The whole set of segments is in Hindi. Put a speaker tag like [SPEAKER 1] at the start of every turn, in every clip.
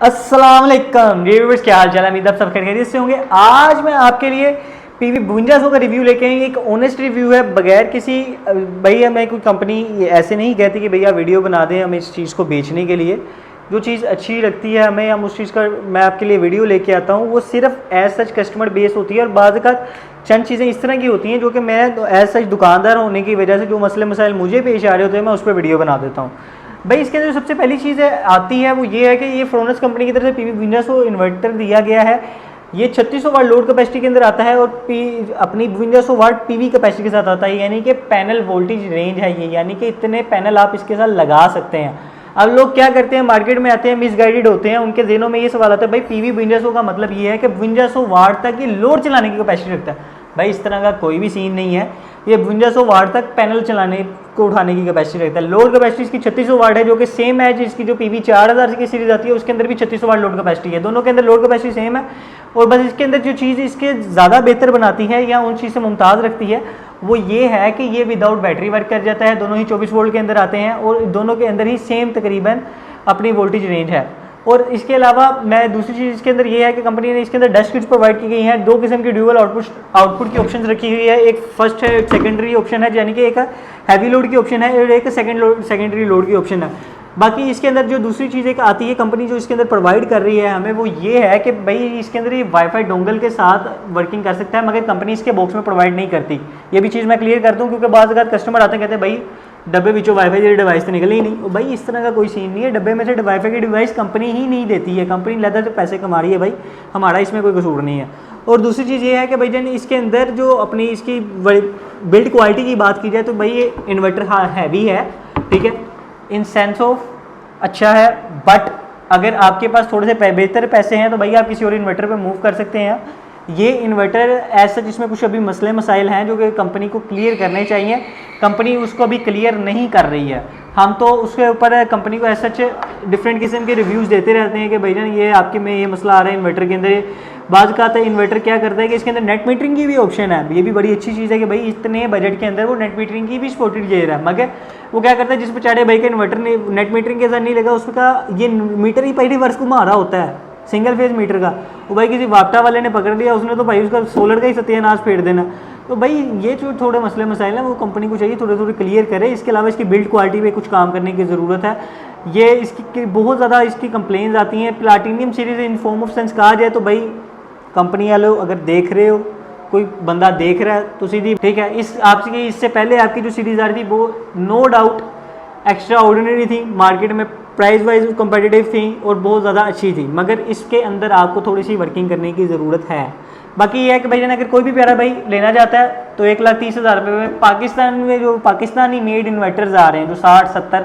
[SPEAKER 1] अस्सलाम वालेकुम व्यूअर्स, क्या हाल चाल है। उम्मीद आप सब खैरियत से होंगे। आज मैं आपके लिए पीवी 5200 का रिव्यू लेके आई। एक ऑनेस्ट रिव्यू है, बगैर किसी भैया मैं कोई कंपनी ऐसे नहीं कहती कि भैया वीडियो बना दें हम इस चीज़ को बेचने के लिए। जो चीज़ अच्छी लगती है हमें, हम उस चीज़ का मैं आपके लिए वीडियो लेके आता हूँ। वो सिर्फ एज सच कस्टमर बेस होती है और बाद का चंद चीज़ें इस तरह की होती हैं जो कि मैं एज सच दुकानदार होने की वजह से जो मसले मसाइल मुझे पेश आ रहे होते हैं मैं उस पर वीडियो बना देता हूँ। भाई इसके अंदर सबसे पहली चीज़ आती है वो ये है कि ये फ्रोनस कंपनी की तरफ से पीवी 5200 इन्वर्टर दिया गया है। ये 3600 वाट लोड कैपेसिटी के अंदर आता है और अपनी 5200 वाट पीवी कैपेसिटी के साथ आता है, यानी कि पैनल वोल्टेज रेंज है ये, यानी कि इतने पैनल आप इसके साथ लगा सकते हैं। अब लोग क्या करते हैं, मार्केट में आते हैं, मिसगाइडेड होते हैं, उनके दिनों में ये सवाल आता है भाई पीवी 5200 का मतलब ये है कि 5200 वाट तक ये लोड चलाने की कैपेसिटी रखता है। भाई इस तरह का कोई भी सीन नहीं है। ये 5200 वाट तक पैनल चलाने को उठाने की कैपेसिटी रखता है। लोड कैपेसिटी इसकी 3600 वाट है, जो कि सेम है जिसकी जो पीवी 4000 की सीरीज आती है उसके अंदर भी 3600 वाट लोड कैपेसिटी है। दोनों के अंदर लोड कैपेसिटी सेम है। और बस इसके अंदर जो चीज़ इसके ज़्यादा बेहतर बनाती है या उन चीज़ से मुमताज़ रखती है वो ये है कि ये विदाउट बैटरी वर्क कर जाता है। दोनों ही 24 वोल्ट के अंदर आते हैं और दोनों के अंदर ही सेम तकरीबन अपनी वोल्टेज रेंज है। और इसके अलावा मैं दूसरी चीज़ इसके अंदर ये है कि कंपनी ने इसके अंदर डस्ट किट्स प्रोवाइड की गई हैं। दो किस्म की ड्यूअल आउटपुट की ऑप्शन रखी हुई है। एक फर्स्ट है, एक सेकेंडरी ऑप्शन है, यानी कि एक हैवी लोड की ऑप्शन है और एक सेकेंडरी लोड की ऑप्शन है। बाकी इसके अंदर जो दूसरी चीज़ एक आती है कंपनी जो इसके अंदर प्रोवाइड कर रही है हमें, वो ये है कि भाई इसके अंदर ये वाईफाई डोंगल के साथ वर्किंग कर सकता है, मगर कंपनी इसके बॉक्स में प्रोवाइड नहीं करती। ये भी चीज़ मैं क्लियर कर दूँ, क्योंकि बाद अगर कस्टमर आते हैं कहते हैं भाई डब्बे बिचो वाईफाई की डिवाइस तो निकले ही नहीं। और भाई इस तरह का कोई सीन नहीं है, डब्बे में से वाईफाई की डिवाइस कंपनी ही नहीं देती है। कंपनी लेदर से पैसे कमा रही है, भाई हमारा इसमें कोई कसूर नहीं है। और दूसरी चीज़ ये है कि भाई जन इसके अंदर जो अपनी इसकी बिल्ड क्वालिटी की बात की जाए तो भाई ये इन्वर्टर हाँ हैवी है, ठीक है, इन सेंस ऑफ अच्छा है। बट अगर आपके पास थोड़े से बेहतर पैसे हैं तो भाई आप किसी और इन्वर्टर पे मूव कर सकते हैं। ये इन्वर्टर एज सच इसमें कुछ अभी मसले मसाइल हैं जो कि कंपनी को क्लियर करने चाहिए। कंपनी उसको अभी क्लियर नहीं कर रही है। हम तो उसके ऊपर कंपनी को एज सच डिफरेंट किस्म के रिव्यूज़ देते रहते हैं कि भाई जान ये आपके में ये मसला आ रहा है इन्वर्टर के अंदर। बात का आता है इन्वर्टर क्या करता है कि इसके अंदर नेट मीटरिंग की भी ऑप्शन है। ये भी बड़ी अच्छी चीज़ है कि भाई इतने बजट के अंदर वो नेट मीटरिंग की भी सपोर्टेड दे रहा है। मगर वो क्या करता है, जिस बेचारे भाई का इन्वर्टर ने नेट मीटरिंग के साथ नहीं लगा उसका ये मीटर ही पहली वर्ष घुमा रहा होता है सिंगल फेज मीटर का, वो भाई किसी वापटा वाले ने पकड़ लिया, उसने तो भाई उसका सोलर का ही सत्यानाश फेर देना। तो भाई ये जो थोड़े मसले मसाइल हैं वो कंपनी को चाहिए थोड़े थोड़े क्लियर करे। इसके अलावा इसकी बिल्ड क्वालिटी पे कुछ काम करने की ज़रूरत है। ये इसकी बहुत ज़्यादा इसकी कंप्लेंट्स आती हैं। Platinum series in form of sense कहा जाए तो भाई कंपनी वालों अगर देख रहे हो, कोई बंदा देख रहा है तो सीधी ठीक है। इस आपकी इससे पहले आपकी जो सीरीज़ आ रही थी वो नो डाउट एक्स्ट्रा ऑर्डिनरी थी, मार्केट में प्राइस वाइज कम्पिटिटिव थी और बहुत ज़्यादा अच्छी थी, मगर इसके अंदर आपको थोड़ी सी वर्किंग करने की ज़रूरत है। बाकी ये है कि भाई अगर कोई भी प्यारा भाई लेना चाहता है तो 1,30,000 रुपये में पाकिस्तान में जो पाकिस्तानी मेड इन्वर्टर्स आ रहे हैं जो 60-70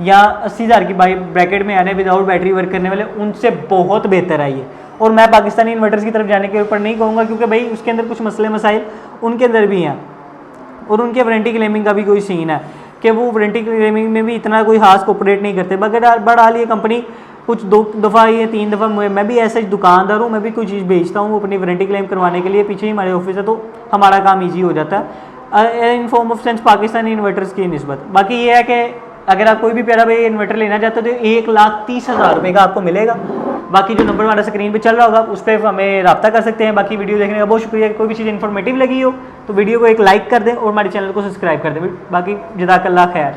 [SPEAKER 1] या 80,000 की भाई ब्रैकेट में आ रहे हैं विदाउट बैटरी वर्क करने वाले, उनसे बहुत बेहतर आई है। और मैं पाकिस्तानी इन्वर्टर्स की तरफ जाने के ऊपर नहीं कहूँगा, क्योंकि भाई उसके अंदर कुछ मसले मसाइल उनके अंदर भी हैं और उनके वारंटी क्लेमिंग का भी कोई सीन है कि वो वारंटी क्लेमिंग में भी इतना कोई खास कोऑपरेट नहीं करते। मगर बहरहाल ये कंपनी कुछ 2 दफ़ा या 3 दफ़ा मैं भी ऐसा दुकानदार हूँ, मैं भी कोई चीज़ बेचता हूँ अपनी वारंटी क्लेम करवाने के लिए, पीछे ही हमारे ऑफिस है तो हमारा काम ईजी हो जाता है in form of sense Pakistani inverters की निस्बत। बाकी ये है कि अगर आप कोई भी प्यारा भाई इन्वर्टर लेना चाहते हो तो 1,30,000 रुपये का आपको मिलेगा। बाकी जो नंबर हमारा स्क्रीन पे चल रहा होगा उस पर हमें रब्ता कर सकते हैं। बाकी वीडियो देखने का बहुत शुक्रिया। कोई भी चीज़ इन्फॉर्मेटिव लगी हो तो वीडियो को एक लाइक कर दें और हमारे चैनल को सब्सक्राइब कर दें। बाकी जज़ाकल्लाह खैर।